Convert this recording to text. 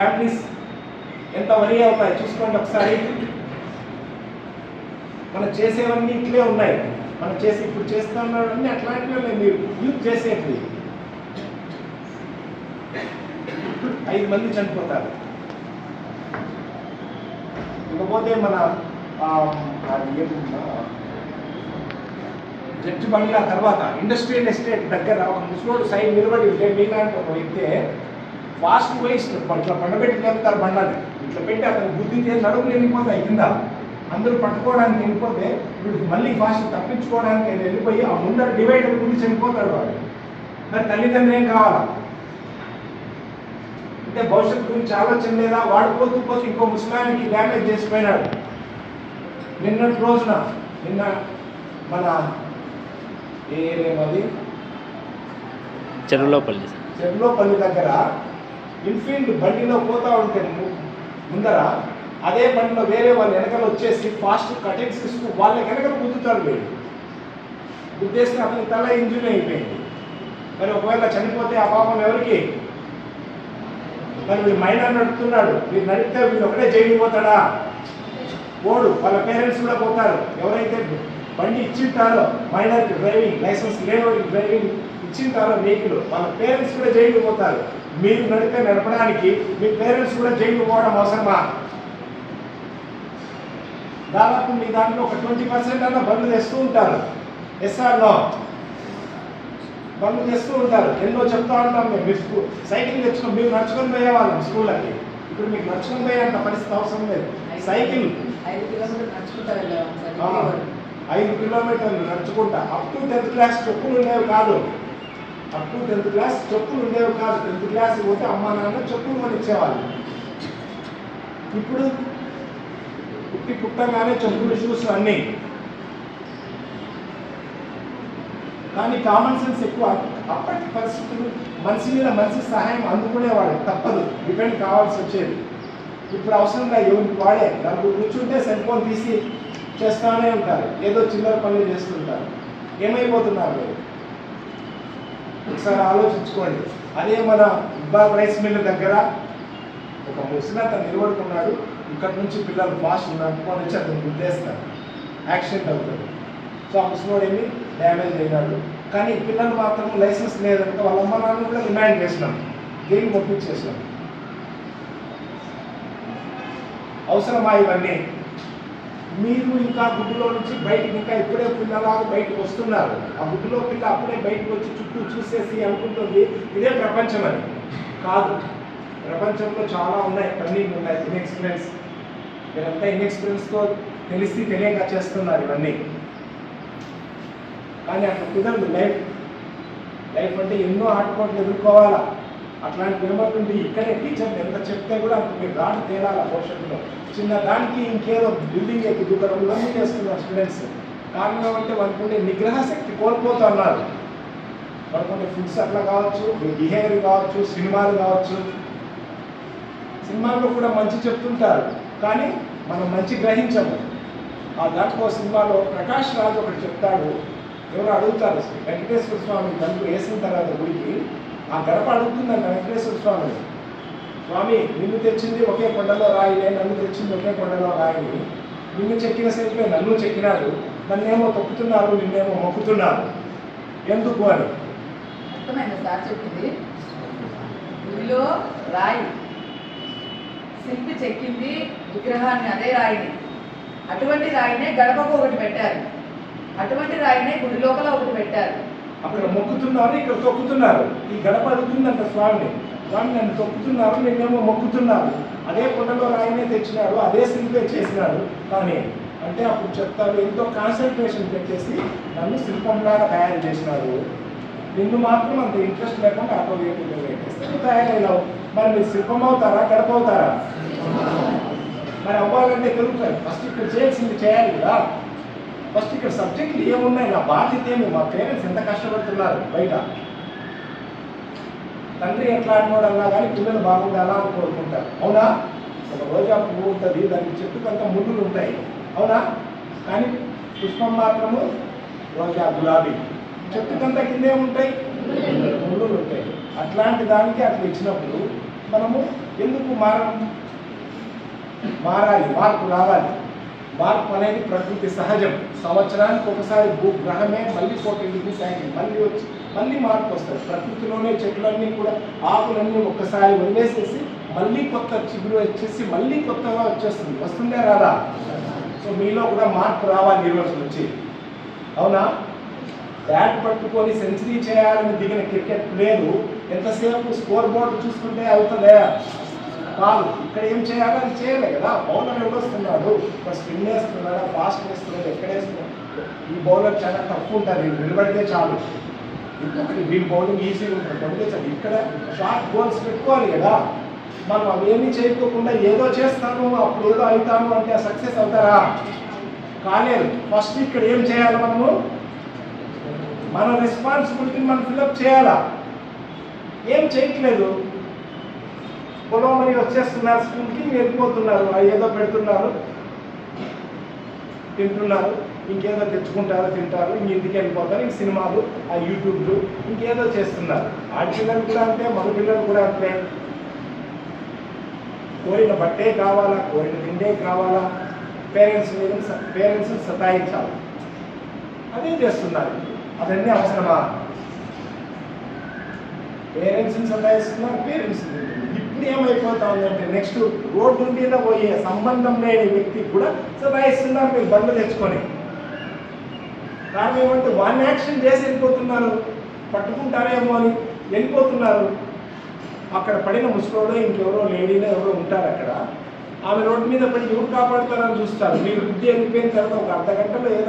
Families ఎంత worry అవుతాయి చూసుకోండి ఒకసారి. మనం చేసేవన్నీ ఇట్లే ఉన్నాయి, మనం చేసి ఇప్పుడు చేస్తున్నాడన్నీ అట్లాంటివి ఉన్నాయి. మీరు యూత్ చేసేవి 5 మంది చనిపోతారు. ఇకపోతే మన జడ్జి బంగ్లా తర్వాత ఇండస్ట్రియల్ ఎస్టేట్ దగ్గర ఒక ముసలోడు సైడ్ నిలబడి ఉంటే మీలాంటి ఒక వ్యక్తి ఫాస్ట్ వైస్ ఇట్లా పండబెట్టి వెళ్తారు బండాన్ని ఇట్లా పెట్టి అతను గుద్దితే నడుములు వెళ్ళిపోతాయి కింద. అందరూ పట్టుకోవడానికి వెళ్ళిపోతే వీడు మళ్ళీ ఫాస్ట్ తప్పించుకోవడానికి ఆయన వెళ్ళిపోయి ఆ ముందర డివైడర్ గురించి చనిపోతాడు వాడు. మరి తల్లిదండ్రులు ఏం కావాలా అంటే భవిష్యత్తు గురించి ఆలోచన లేదా? వాడు పోతూ ఇంకో ముస్లానికి డ్యామేజ్ చేసిపోయినాడు. నిన్నటి రోజున నిన్న మన ఏమది చెరువులోపల్లి దగ్గర ఇన్ఫీల్డ్ బండిలో పోతా ఉంటే ముందర అదే బండిలో వేరే వాళ్ళు వెనకలు వచ్చేసి ఫాస్ట్ కటింగ్స్ ఇస్తూ వాళ్ళ వెనకలు గుద్దుతారు. వీళ్ళు గుద్దేస్తే అతని తల ఇంజురీ అయిపోయింది. మరి ఒకవేళ చనిపోతే ఆ పాపం ఎవరికి? మరి వీళ్ళు మైనర్ నడుపుతున్నాడు, వీళ్ళు నడిపితే వీళ్ళు ఒకటే జైలు పోతాడా? పోడు. వాళ్ళ పేరెంట్స్ కూడా పోతారు. ఎవరైతే బండి ఇచ్చింటారో మైనర్ డ్రైవింగ్ లైసెన్స్ లేని డ్రైవింగ్ ఇచ్చింటారో వెహికల్, వాళ్ళ పేరెంట్స్ కూడా జైలు పోతారు. మీరు నడపడానికి మీ పేరెంట్స్ కూడా జైలు పోవడం అవసరమా? దాదాపు మీ దాంట్లో ఒక 20% అన్న బండ్లు తెస్తూ ఉంటారు. ఎస్ఆర్లో బండ్లు తెస్తూ ఉంటారు. ఎన్నో చెప్తా ఉంటాం మేము. మీరు సైకిల్ తెచ్చుకొని మీరు నడుచుకొని పోయేవాళ్ళం స్కూళ్ళకి. ఇప్పుడు మీకు నడుచుకొని పోయేంత పరిస్థితి అవసరం లేదు. సైకిల్ 5 కిలోమీటర్లు నడుచుకుంటా. అప్ టు 10th క్లాస్ చెప్పులు ఉండేవి కాదు. 10th క్లాస్ చెప్పులు ఉండేవి కాదు. 10th క్లాస్ పోతే అమ్మా నాన్న చెప్పులు కొని ఇచ్చేవాళ్ళు. ఇప్పుడు పుట్టగానే చెప్పులు షూస్ అన్నీ. కానీ కామన్ సెన్స్ ఎక్కువ. అప్పటి పరిస్థితులు మనిషి మీద మనిషి సహాయం అందుకునేవాడు, తప్పదు, డిపెండ్ కావాల్సి వచ్చేది. ఇప్పుడు అవసరంగా ఎవరికి వాడే నలుగురు కూర్చుంటే సెల్ ఫోన్ తీసి చేస్తూనే ఉంటారు, ఏదో చిల్లర పనులు చేస్తుంటారు. ఏమైపోతున్నారు మీరు ఒకసారి ఆలోచించుకోండి. అదే మన ఇబ్బాల్ రైస్ మిల్ దగ్గర ఒక ముసలి నిలబడుకున్నాడు. ఇక్కడ నుంచి పిల్లలు ఫాస్ట్ నడుపుకొని వచ్చి అతను గుద్దేస్తారు, యాక్సిడెంట్ అవుతుంది. సో ఆ ముసలోడు ఏమి డ్యామేజ్ అయినాడు. కానీ పిల్లలు మాత్రం లైసెన్స్ లేదంటే వాళ్ళ అమ్మ నాన్న కూడా రిమైండ్ చేసినాం, దేనికి పంపించేసినాం. అవసరమా ఇవన్నీ? మీరు ఇంకా గుడ్డులో నుంచి బయటకు ఇంకా ఇప్పుడే పిల్లలాగా బయటకు వస్తున్నారు. ఆ గుడ్డులో పిల్ల అప్పుడే బయటకు వచ్చి చుట్టూ చూసేసి అనుకుంటుంది ఇదే ప్రపంచం అని. కాదు, ప్రపంచంలో చాలా ఉన్నాయి, అన్నీ ఉన్నాయి. ఇన్ఎక్స్పీరియన్స్, మీరంతా ఇన్ఎక్స్పీరియన్స్తో తెలిసి తెలియక చేస్తున్నారు ఇవన్నీ. కానీ అట్లా కుదరదు. లైఫ్ అంటే ఎన్నో ఆటుపోట్లు ఎదుర్కోవాలా. అట్లాంటి ఏమవుతుంది, ఇక్కడే టీచర్లు ఎంత చెప్తే కూడా అంత మీరు దాటి తేలాల భవిష్యత్తులో. చిన్న దానికి ఇంకేదో బిల్డింగ్ ఎక్కి దూకడంలో చేస్తున్నారు స్టూడెంట్స్. కారణం అంటే వాళ్ళకుంటే నిగ్రహ శక్తి కోల్పోతున్నారు. వాళ్ళకుంటే ఫుడ్స్ అట్లా కావచ్చు, బిహేవియర్ కావచ్చు, సినిమాలు కావచ్చు. సినిమాల్లో కూడా మంచి చెప్తుంటారు, కానీ మనం మంచి గ్రహించము. ఆ దాంట్లో సినిమాలో ప్రకాష్ రాజ్ ఒకటి చెప్తాడు. ఎవరు అడుగుతారు, వెంకటేశ్వర స్వామి తలుపు వేసిన తర్వాత గుడికి ఆ గడప అడుగుతుందంట వెంకటేశ్వర స్వామి, స్వామి నిన్ను తెచ్చింది ఒకే కొండలో రాయిలే, నన్ను తెచ్చింది ఒకే కొండలో రాయిని, నిన్ను చెక్కిన సేపే నన్ను చెక్కినాడు, నన్నేమో తొక్కుతున్నారు, నిన్నేమో మొక్కుతున్నారు, ఎందుకు అని. అర్థమైంది సార్ చెప్పింది. గుడిలో రాయి, శిల్పి చెక్కింది విగ్రహాన్ని, అదే రాయిని. అటువంటి రాయినే గడపకు ఒకటి పెట్టారు, అటువంటి రాయినే గుడి లోపల ఒకటి పెట్టారు. అక్కడ మొక్కుతున్నారు, ఇక్కడ తొక్కుతున్నారు. ఈ గడప అడుగుతుందంట స్వామిని, స్వామి నన్ను తొక్కుతున్నారు, నిన్నేమో మొక్కుతున్నారు. అదే కొండలో రాయినే తెచ్చినాడు, అదే శిల్పే చేసినాడు. కానీ అంటే అప్పుడు చెప్తారు, ఎంతో కాన్సన్ట్రేషన్ పెట్టేసి నన్ను శిల్పంలాగా తయారు చేసినాడు, నిన్ను మాత్రం అంత ఇంట్రెస్ట్ లేకుండా ఆటోమేటిక్గా పెట్టేస్తే తయారయ్యావు. మరి మీరు శిల్పం అవుతారా, గడప అవుతారా? మరి అవ్వాలంటే తెలుగుతారు. ఫస్ట్ ఇక్కడ చేయాల్సింది చేయాలి కదా. ఫస్ట్ ఇక్కడ సబ్జెక్టులు ఏమున్నాయి, నా బాధ్యత ఏమి, మా పేరెంట్స్ ఎంత కష్టపడుతున్నారు బయట. తండ్రి ఎట్లా ఆడినోడన్నా కానీ పిల్లలు బాగుండాలా అని కోరుకుంటారు, అవునా? ఒక రోజా పువ్వు ఉంటుంది, దానికి చెట్టుకంతా ముళ్ళులు ఉంటాయి, అవునా? కానీ పుష్పం మాత్రము రోజా గులాబీ, చెట్టుకంతా కిందే ఉంటాయి, ముళ్ళులు ఉంటాయి. అట్లాంటి దానికి అట్లా ఇచ్చినప్పుడు మనము ఎందుకు మారాలి, మార్పు రావాలి. మార్పు అనేది ప్రకృతి సహజం. సంవత్సరానికి ఒకసారి భూగ్రహమే మళ్ళీ 14 డిగ్రీస్ యాంగిల్ మళ్ళీ వచ్చి మళ్ళీ మార్పు వస్తుంది. ప్రకృతిలోనే చెట్లన్నీ కూడా ఆకులన్నీ ఒక్కసారి వదిలేసేసి మళ్ళీ కొత్త చిగురు వచ్చేసి మళ్ళీ కొత్తగా వచ్చేస్తుంది. వస్తుందే రాదా? సో మీలో కూడా మార్పు రావాలి ఈరోజు నుంచి. అవునా? బ్యాట్ పట్టుకొని సెంచరీ చేయాలని దిగిన క్రికెట్ ప్లేయరు ఎంతసేపు స్కోర్ బోర్డు చూసుకుంటే అవుతుందా? కాదు. ఇక్కడ ఏం చేయాలో అది చేయలే కదా. బౌలర్ ఎవడొస్తున్నాడు, స్పిన్ వేస్తున్నాడా, ఫాస్ట్ వేస్తున్నాడు, ఎక్కడ వేస్తున్నాడు. ఈ బౌలర్ చాలా తక్కువ ఉంటుంది, నిలబడితే చాలు. ఇంకొకటి వీళ్ళ బౌలింగ్ ఈజీగా ఉంటుంది, పడితే చాలు. ఇక్కడ షార్ట్ గోల్స్ పెట్టుకోవాలి కదా. మనం అవేమీ చేయకోకుండా ఏదో చేస్తాను అప్పుడు ఏదో అవుతాను అంటే సక్సెస్ అవుతారా? కాలేదు. ఫస్ట్ ఇక్కడ ఏం చేయాలి, మన రెస్పాన్సిబిలిటీని మనం ఫిల్అప్ చేయాలా. ఏం చేయట్లేదు, పొలమని వచ్చేస్తున్నారు, స్కూల్కి వెళ్ళిపోతున్నారు, ఏదో పెడుతున్నారు, తింటున్నారు, ఇంకేదో తెచ్చుకుంటారు, తింటారు, ఇంటికి వెళ్ళిపోతారు. ఇంక సినిమాలు, ఆ యూట్యూబ్లు, ఇంకేదో చేస్తున్నారు. ఆడపిల్లలు కూడా అంతే, మగ పిల్లలు కూడా అంతే. కోరిన బట్టే కావాలా, కోరిన తిండే కావాలా, పేరెంట్స్ని సతాయించాలి. అదే చేస్తున్నారు. అదన్నీ అవసరమా? పేరెంట్స్ని సతాయిస్తున్నారు, పేరెంట్స్ ఇప్పుడు ఏమైపోతా ఉందంటే నెక్స్ట్ రోడ్డు మీద పోయే సంబంధం లేని వ్యక్తికి కూడా సతాయిస్తున్నారు మీరు బండ్లు తెచ్చుకొని. కారణం ఏమంటే వన్ యాక్షన్ చేసి వెళ్ళిపోతున్నారు, పట్టుకుంటారేమో అని వెళ్ళిపోతున్నారు. అక్కడ పడిన ముసుకోడో ఇంకెవరో లేడీలో ఎవరో ఉంటారు అక్కడ, ఆమె రోడ్డు మీద పడి ఎవరు కాపాడుతారని చూస్తారు. మీరు బుద్ధి వెళ్ళిపోయిన తర్వాత ఒక అర్ధ గంటలో ఏదో